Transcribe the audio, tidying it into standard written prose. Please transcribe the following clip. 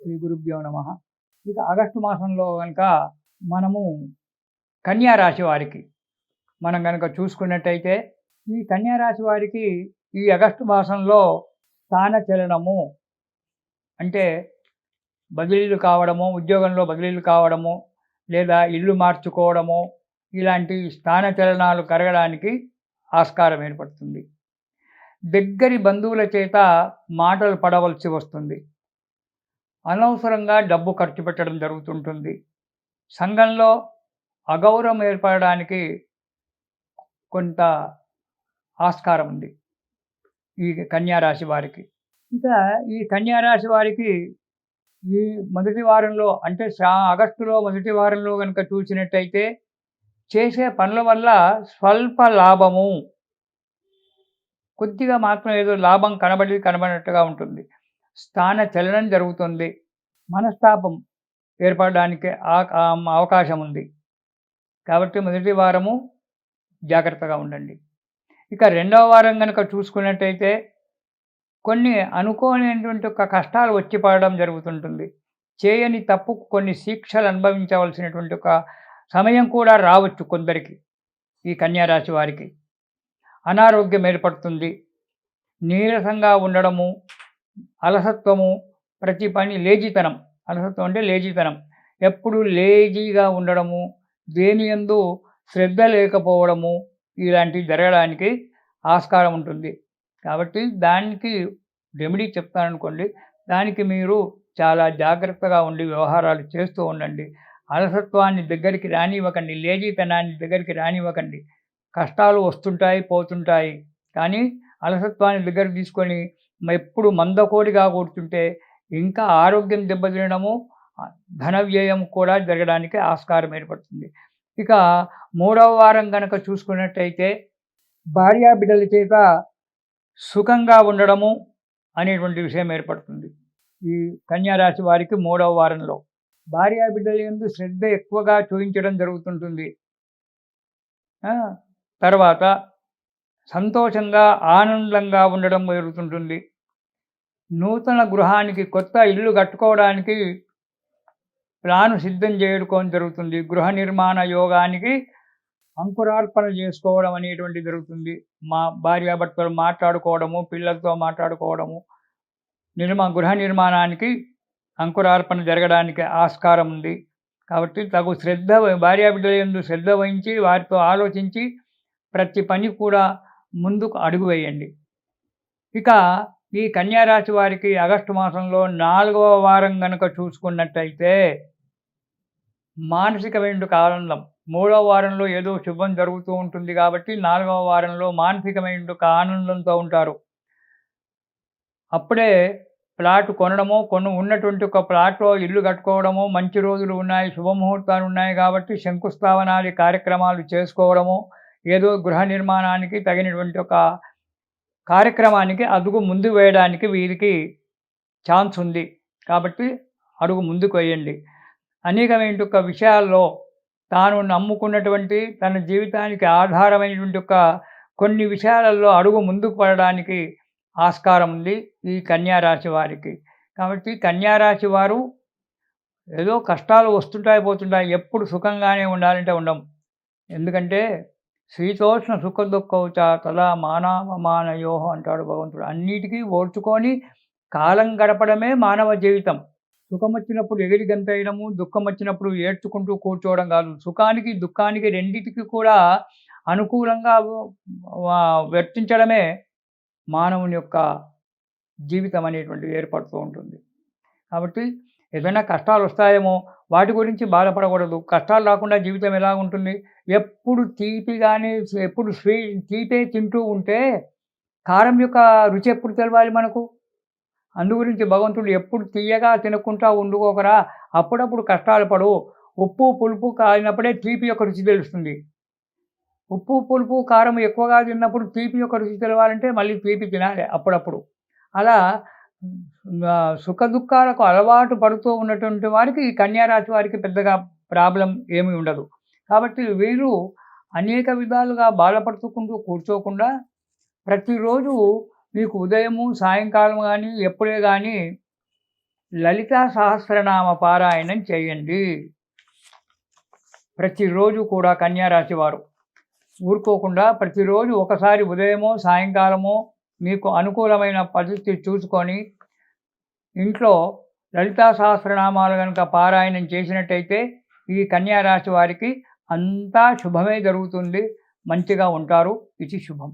శ్రీ గురుభ్యో నమ. ఇక ఆగస్టు మాసంలో కనుక మనము కన్యా రాశి వారికి మనం కనుక చూసుకున్నట్టయితే, ఈ కన్యా రాశి వారికి ఈ ఆగస్టు మాసంలో స్థానచలనము అంటే బదిలీలు కావడము, ఉద్యోగంలో బదిలీలు కావడము, లేదా ఇల్లు మార్చుకోవడము, ఇలాంటి స్థానచలనాలు కలగడానికి ఆస్కారం ఏర్పడుతుంది. దగ్గరి బంధువుల చేత మాటలు పడవలసి వస్తుంది. అనవసరంగా డబ్బు ఖర్చు పెట్టడం జరుగుతుంటుంది. సంఘంలో అగౌరవం ఏర్పడడానికి కొంత ఆస్కారం ఉంది ఈ కన్యా రాశి వారికి. ఇక ఈ కన్యా రాశి వారికి ఈ మొదటి వారంలో అంటే ఆగస్టులో మొదటి వారంలో కనుక చూసినట్టయితే, చేసే పనుల వల్ల స్వల్ప లాభము, కొద్దిగా మాత్రం ఏదో లాభం కనబడినట్టుగా ఉంటుంది. స్థాన చలనం జరుగుతుంది. మనస్తాపం ఏర్పడడానికి అవకాశం ఉంది. కాబట్టి మొదటి వారము జాగ్రత్తగా ఉండండి. ఇక రెండవ వారం కనుక చూసుకున్నట్టయితే, కొన్ని అనుకోనటువంటి ఒక కష్టాలు వచ్చి పడడం జరుగుతుంటుంది. చేయని తప్పుకు కొన్ని శిక్షలు అనుభవించవలసినటువంటి ఒక సమయం కూడా రావచ్చు కొందరికి. ఈ కన్యా రాశి వారికి అనారోగ్యం ఏర్పడుతుంది. నీరసంగా ఉండడము, అలసత్వము, ప్రతి పని లేజీతనం. అలసత్వం అంటే లేజీతనం. ఎప్పుడు లేజీగా ఉండడము, దేని యందు శ్రద్ధ లేకపోవడము, ఇలాంటివి జరగడానికి ఆస్కారం ఉంటుంది. కాబట్టి దానికి రెమెడీ చెప్తాననుకోండి, దానికి మీరు చాలా జాగ్రత్తగా ఉండి వ్యవహారాలు చేస్తూ ఉండండి. అలసత్వాన్ని దగ్గరికి రానివ్వకండి, లేజీతనాన్ని దగ్గరికి రానివ్వకండి. కష్టాలు వస్తుంటాయి, పోతుంటాయి. కానీ అలసత్వాన్ని దగ్గరికి తీసుకొని ఎప్పుడు మందకోడిగా కూర్చుంటే ఇంకా ఆరోగ్యం దెబ్బతినడము, ధన వ్యయం కూడా జరగడానికి ఆస్కారం ఏర్పడుతుంది. ఇక మూడవ వారం కనుక చూసుకున్నట్టయితే, భార్యాబిడ్డల చేత సుఖంగా ఉండడము అనేటువంటి విషయం ఏర్పడుతుంది. ఈ కన్యా రాశి వారికి మూడవ వారంలో భార్యాబిడ్డల యందు శ్రద్ధ ఎక్కువగా చూపించడం జరుగుతుంటుంది. తర్వాత సంతోషంగా, ఆనందంగా ఉండడం జరుగుతుంటుంది. నూతన గృహానికి, కొత్త ఇల్లు కట్టుకోవడానికి ప్లాను సిద్ధం చేయడం జరుగుతుంది. గృహ నిర్మాణ యోగానికి అంకురార్పణ చేసుకోవడం అనేటువంటి జరుగుతుంది. మా భార్యాభర్తలు మాట్లాడుకోవడము, పిల్లలతో మాట్లాడుకోవడము, గృహ నిర్మాణానికి అంకురార్పణ జరగడానికి ఆస్కారం ఉంది. కాబట్టి తగు శ్రద్ధ, భార్యాబిడ్డల యందు శ్రద్ధ వహించి వారితో ఆలోచించి ప్రతి పని కూడా ముందుకు అడుగు వేయండి. ఇక ఈ కన్యా రాశి వారికి ఆగస్టు మాసంలో 4వ వారం కనుక చూసుకున్నట్టయితే, మానసికమైన ఆనందం. 3వ వారంలో ఏదో శుభం జరుగుతూ ఉంటుంది కాబట్టి 4వ వారంలో మానసికమైన ఆనందంతో ఉంటారు. అప్పుడే ప్లాట్ కొనడము, ఉన్నటువంటి ఒక ప్లాట్లో ఇల్లు కట్టుకోవడము, మంచి రోజులు ఉన్నాయి, శుభముహూర్తాలు ఉన్నాయి కాబట్టి శంకుస్థాపనాది కార్యక్రమాలు చేసుకోవడము, ఏదో గృహ నిర్మాణానికి తగినటువంటి ఒక కార్యక్రమానికి అడుగు ముందు వేయడానికి వీరికి ఛాన్స్ ఉంది. కాబట్టి అడుగు ముందుకు వేయండి. అనేకమైన ఒక విషయాల్లో తాను నమ్ముకున్నటువంటి తన జీవితానికి ఆధారమైనటువంటి ఒక కొన్ని విషయాలలో అడుగు ముందుకు పడడానికి ఆస్కారం ఉంది ఈ కన్యా రాశి వారికి. కాబట్టి కన్యా రాశి వారు ఏదో కష్టాలు వస్తుంటాయి, పోతుంటాయి. ఎప్పుడు సుఖంగానే ఉండాలంటే ఉండం. ఎందుకంటే శీతోష్ణ సుఖ దుఃఖౌచ తదా మానవమానయోహ అంటాడు భగవంతుడు. అన్నిటికీ ఓర్చుకొని కాలం గడపడమే మానవ జీవితం. సుఖం వచ్చినప్పుడు ఎగిరి గంతేయడము, దుఃఖం వచ్చినప్పుడు ఏడ్చుకుంటూ కూర్చోవడం కాదు. సుఖానికి, దుఃఖానికి రెండింటికి కూడా అనుకూలంగా వర్తించడమే మానవుని యొక్క జీవితం అనేటువంటిది ఏర్పడుతూ ఉంటుంది. కాబట్టి ఏదైనా కష్టాలు వస్తాయేమో, వాటి గురించి బాధపడకూడదు. కష్టాలు రాకుండా జీవితం ఎలా ఉంటుంది? ఎప్పుడు తీపిగానే, ఎప్పుడు తీపే తింటూ ఉంటే కారం యొక్క రుచి ఎప్పుడు తెలవాలి మనకు? అందుగురించి భగవంతుడు ఎప్పుడు తీయగా తినకుండా ఉండుకోకరా, అప్పుడప్పుడు కష్టాలు పడు, ఉప్పు పులుపు కాలినప్పుడే తీపి యొక్క రుచి తెలుస్తుంది. ఉప్పు పులుపు కారం ఎక్కువగా తిన్నప్పుడు తీపి యొక్క రుచి తెలవాలంటే మళ్ళీ తీపి తినాలి అప్పుడప్పుడు. అలా సుఖ దుఃఖాలకు అలవాటు పడుతూ ఉన్నటువంటి వారికి ఈ కన్యా రాశి వారికి పెద్దగా ప్రాబ్లం ఏమీ ఉండదు. కాబట్టి వీరు అనేక విధాలుగా బాధపడుకుంటూ కూర్చోకుండా ప్రతిరోజు మీకు ఉదయము, సాయంకాలం కానీ, ఎప్పుడే కానీ లలితా సహస్రనామ పారాయణం చేయండి. ప్రతిరోజు కూడా కన్యా రాశి వారు ఊరుకోకుండా ప్రతిరోజు ఒకసారి ఉదయమో సాయంకాలమో మీకు అనుకూలమైన పరిస్థితి చూసుకొని ఇంట్లో లలితా సహస్రనామాలు కనుక పారాయణం చేసినట్టయితే ఈ కన్యా రాశి వారికి అంతా శుభమే జరుగుతుంది. మంచిగా ఉంటారు. ఇది శుభం.